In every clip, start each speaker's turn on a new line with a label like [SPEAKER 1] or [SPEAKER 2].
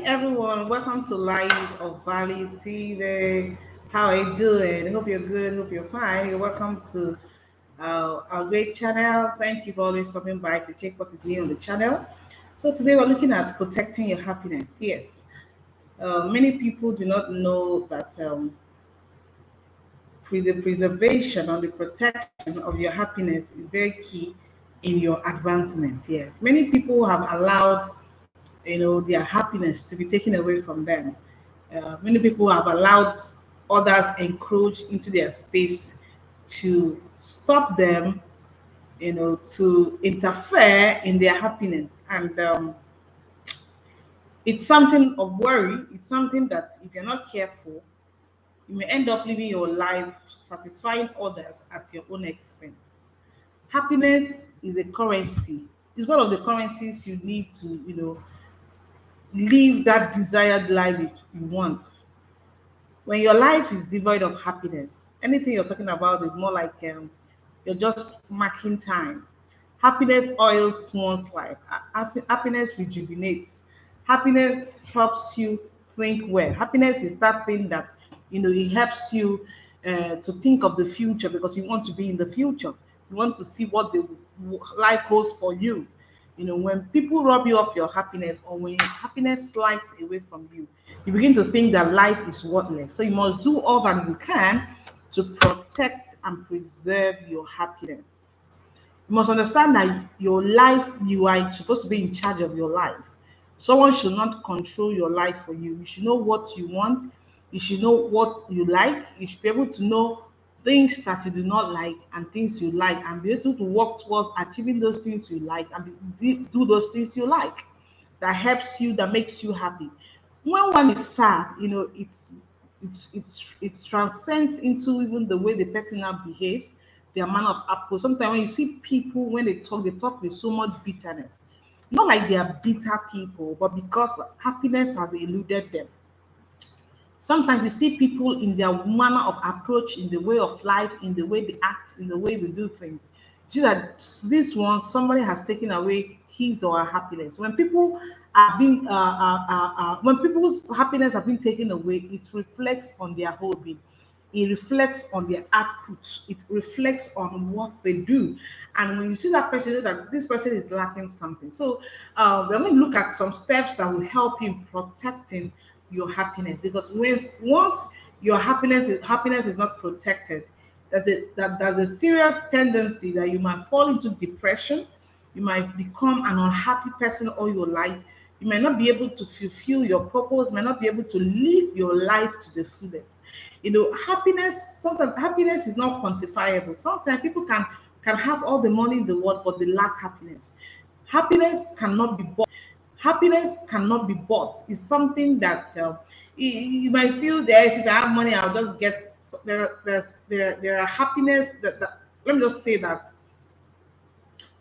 [SPEAKER 1] everyone, welcome to Live of Valley TV. How are you doing? Hope you're good, hope you're fine. Welcome to our great channel. Thank you for always stopping by to check what is new on the channel. So today we're looking at protecting your happiness. Yes, many people do not know that the preservation or the protection of your happiness is very key in your advancement. Yes, many people have allowed their happiness to be taken away from them. Many people have allowed others encroach into their space to stop them, to interfere in their happiness. And it's something of worry. It's something that if you're not careful, you may end up living your life satisfying others at your own expense. Happiness is a currency. It's one of the currencies you need to, live that desired life you want. When your life is devoid of happiness, anything you're talking about is more like you're just marking time. Happiness oils one's life. Happiness rejuvenates. Happiness helps you think well. Happiness is that thing that it helps you to think of the future because you want to be in the future. You want to see what the life holds for you. When people rob you of your happiness or when your happiness slides away from you, you begin to think that life is worthless. So you must do all that you can to protect and preserve your happiness. You must understand that your life, you are supposed to be in charge of your life. Someone should not control your life for you. You should know what you want. You should know what you like. You should be able to know things that you do not like and things you like and be able to work towards achieving those things you like and do those things you like that helps you, that makes you happy. When one is sad, it transcends into even the way the person now behaves, their manner of approach. Sometimes when you see people when they talk with so much bitterness. Not like they are bitter people, but because happiness has eluded them. Sometimes you see people in their manner of approach, in the way of life, in the way they act, in the way they do things. You see that this one, somebody has taken away his or her happiness. When people's happiness have been taken away, it reflects on their whole being. It reflects on their output. It reflects on what they do. And when you see that person, you know that this person is lacking something. So we're going to look at some steps that will help you in protecting your happiness. Because once your happiness is not protected, there's a serious tendency that you might fall into depression. You might become an unhappy person all your life. You might not be able to fulfill your purpose, might not be able to live your life to the fullest. Happiness, sometimes happiness is not quantifiable. Sometimes people can have all the money in the world, but they lack happiness. Happiness cannot be bought. Happiness cannot be bought. It's something that you might feel there is if I have money, I'll just get. So there are happiness that let me just say that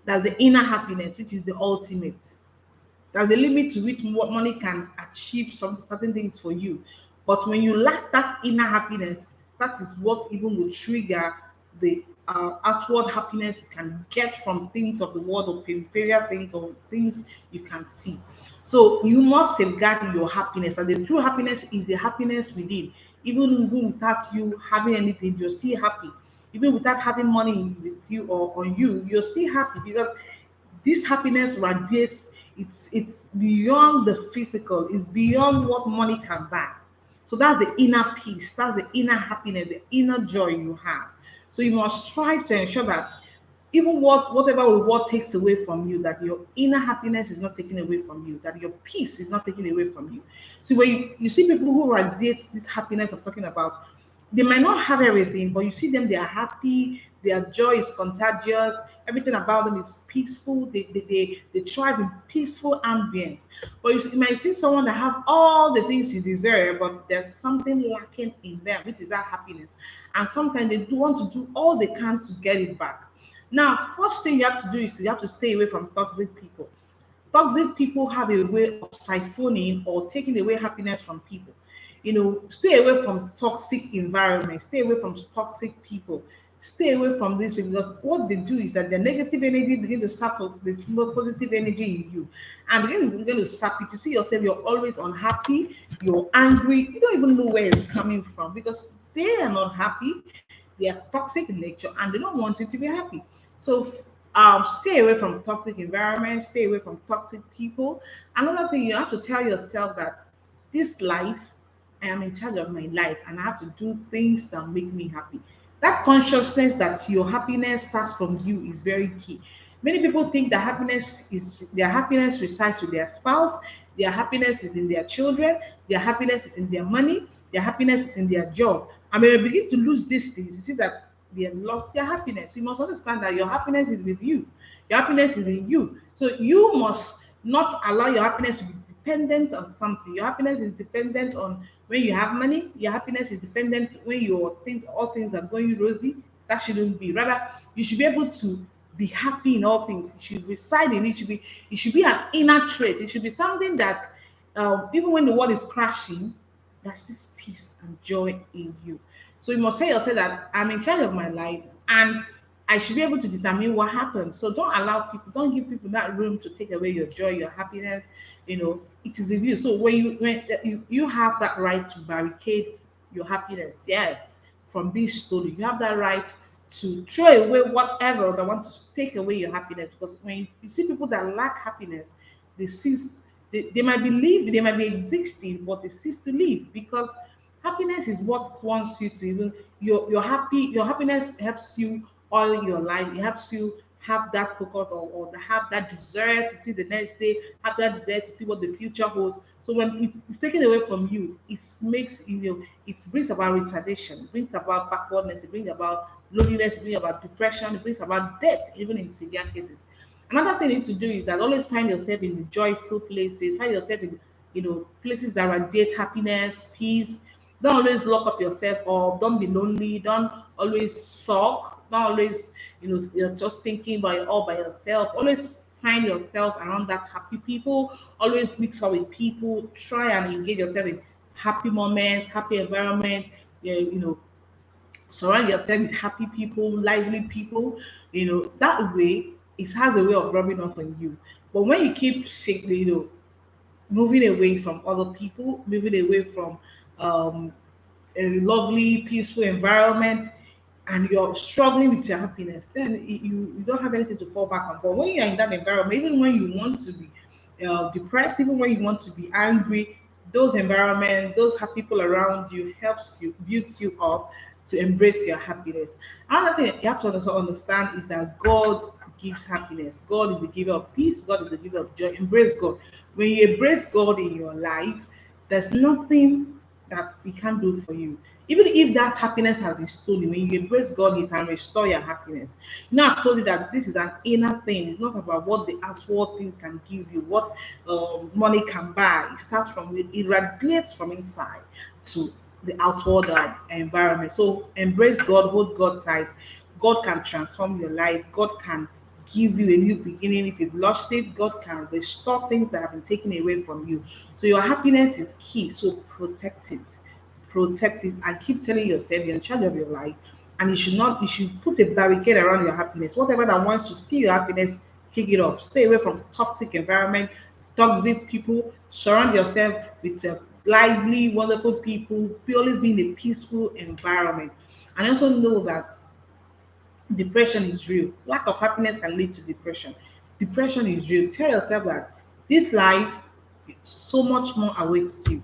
[SPEAKER 1] that's the inner happiness, which is the ultimate. There's a limit to which what money can achieve some certain things for you. But when you lack that inner happiness, that is what even will trigger the outward happiness you can get from things of the world or peripheral things or things you can see. So you must safeguard your happiness. And the true happiness is the happiness within. Even without you having anything, you're still happy. Even without having money with you or on you, you're still happy because this happiness radiates. It's beyond the physical. It's beyond what money can buy. So that's the inner peace. That's the inner happiness, the inner joy you have. So you must strive to ensure that even whatever the world takes away from you, that your inner happiness is not taken away from you, that your peace is not taken away from you. So when you see people who radiate this happiness I'm talking about, they might not have everything, but you see them, they are happy, their joy is contagious, everything about them is peaceful, they thrive in peaceful ambience. But you might see someone that has all the things you deserve, but there's something lacking in them, which is that happiness. And sometimes they do want to do all they can to get it back. Now, first thing you have to do is you have to stay away from toxic people. Toxic people have a way of siphoning or taking away happiness from people. Stay away from toxic environments, stay away from toxic people. Stay away from this because what they do is that the negative energy begin to sap up the more positive energy in you and begin to sap it. You see yourself, you're always unhappy, you're angry, you don't even know where it's coming from because they are not happy, they are toxic in nature and they don't want you to be happy. So stay away from toxic environments, stay away from toxic people. Another thing, you have to tell yourself that this life, I am in charge of my life and I have to do things that make me happy. That consciousness that your happiness starts from you is very key. Many people think that happiness is their happiness resides with their spouse, their happiness is in their children, their happiness is in their money, their happiness is in their job. And when you begin to lose these things, you see that they have lost their happiness. You must understand that your happiness is with you. Your happiness is in you. So you must not allow your happiness to be dependent on something. Your happiness is dependent on when you have money. Your happiness is dependent when your things, all things are going rosy. That shouldn't be. Rather, you should be able to be happy in all things. It should reside in it. It should be an inner trait. It should be something that even when the world is crashing, there's this peace and joy in you. So you must tell yourself that I'm in charge of my life and I should be able to determine what happens. So don't allow people, don't give people that room to take away your joy, your happiness. It is in you. So when you have that right to barricade your happiness, yes, from being stolen. You have that right to throw away whatever that want to take away your happiness. Because when you see people that lack happiness, they cease. They might be living, they might be existing, but they cease to live because happiness is what wants you to even your happy your happiness helps you all your life. It helps you have that focus or have that desire to see the next day, have that desire to see what the future holds. So when it's taken away from you, it makes it brings about retardation, it brings about backwardness, it brings about loneliness, it brings about depression, it brings about death, even in severe cases. Another thing you need to do is that always find yourself in the joyful places, find yourself in places that radiate happiness, peace. Don't always lock up yourself up. Don't be lonely. Don't always sulk. Don't always, you're just thinking about it all by yourself. Always find yourself around that happy people. Always mix up with people. Try and engage yourself in happy moments, happy environment. Yeah, surround yourself with happy people, lively people. That way it has a way of rubbing off on you. But when you keep moving away from other people, moving away from um, a lovely, peaceful environment, and you're struggling with your happiness, then you don't have anything to fall back on. But when you're in that environment, even when you want to be depressed, even when you want to be angry, those environment, those happy people around you helps you, builds you up to embrace your happiness. Another thing you have to also understand is that God gives happiness. God is the giver of peace. God is the giver of joy. Embrace God. When you embrace God in your life, there's nothing that He can't do for you. Even if that happiness has been stolen, when you embrace God, He can restore your happiness. I've told you that this is an inner thing. It's not about what the outward things can give you, what money can buy. It starts from it radiates from inside to the outward environment. So embrace God, hold God tight. God can transform your life. God can give you a new beginning. If you've lost it, God can restore things that have been taken away from you. So your happiness is key. So protect it, and keep telling yourself you're in charge of your life. And you should put a barricade around your happiness. Whatever that wants to steal your happiness, kick it off. Stay away from toxic environment, toxic people. Surround yourself with lively, wonderful people. Always be in a peaceful environment. And also know that depression is real. Lack of happiness can lead to depression. Depression is real. Tell yourself that this life, so much more awaits you.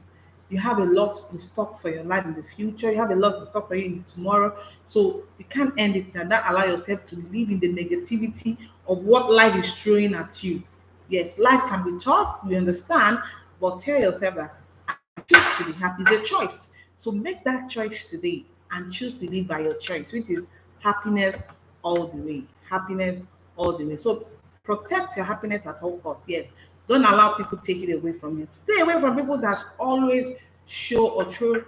[SPEAKER 1] You have a lot in stock for your life in the future. You have a lot in stock for you in tomorrow. So you can't end it and not allow yourself to live in the negativity of what life is throwing at you. Yes, life can be tough, we understand, but tell yourself that I choose to be happy. It's a choice. So make that choice today and choose to live by your choice, which is happiness all the way. Happiness all the way. So protect your happiness at all costs. Yes. Don't allow people take it away from you. Stay away from people that always show or throw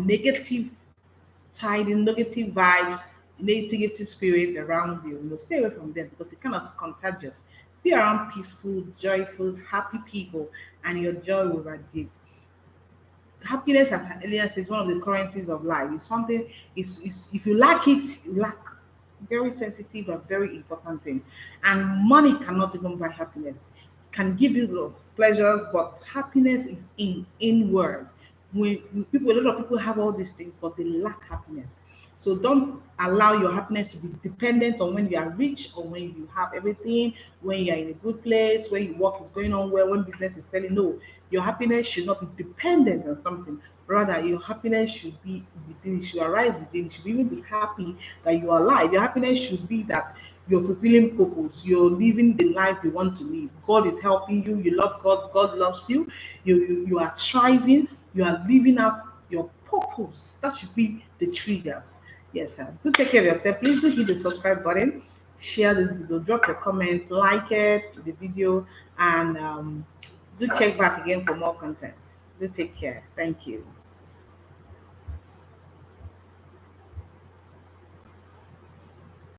[SPEAKER 1] negative tiding, negative vibes, negative spirits around you. Stay away from them because it's kind of contagious. Be around peaceful, joyful, happy people, and your joy will radiate. happiness at earlier stage is one of the currencies of life. It's something, is if you lack it, you lack. Very sensitive and very important thing. And money cannot even buy happiness. It can give you those pleasures, but happiness is inward. When people, a lot of people have all these things, but they lack happiness. So don't allow your happiness to be dependent on when you are rich or when you have everything, when you are in a good place, when your work is going on well, when business is selling. No, your happiness should not be dependent on something. Rather, your happiness should be within, it should arise within, you should even be happy that you are alive. Your happiness should be that you're fulfilling purpose, you're living the life you want to live. God is helping you, you love God, God loves you, you are thriving, you are living out your purpose. That should be the triggers. Yes, sir. Do take care of yourself. Please do hit the subscribe button, share this video, drop your comments, like it, the video, and do check back again for more contents. Do take care. Thank you.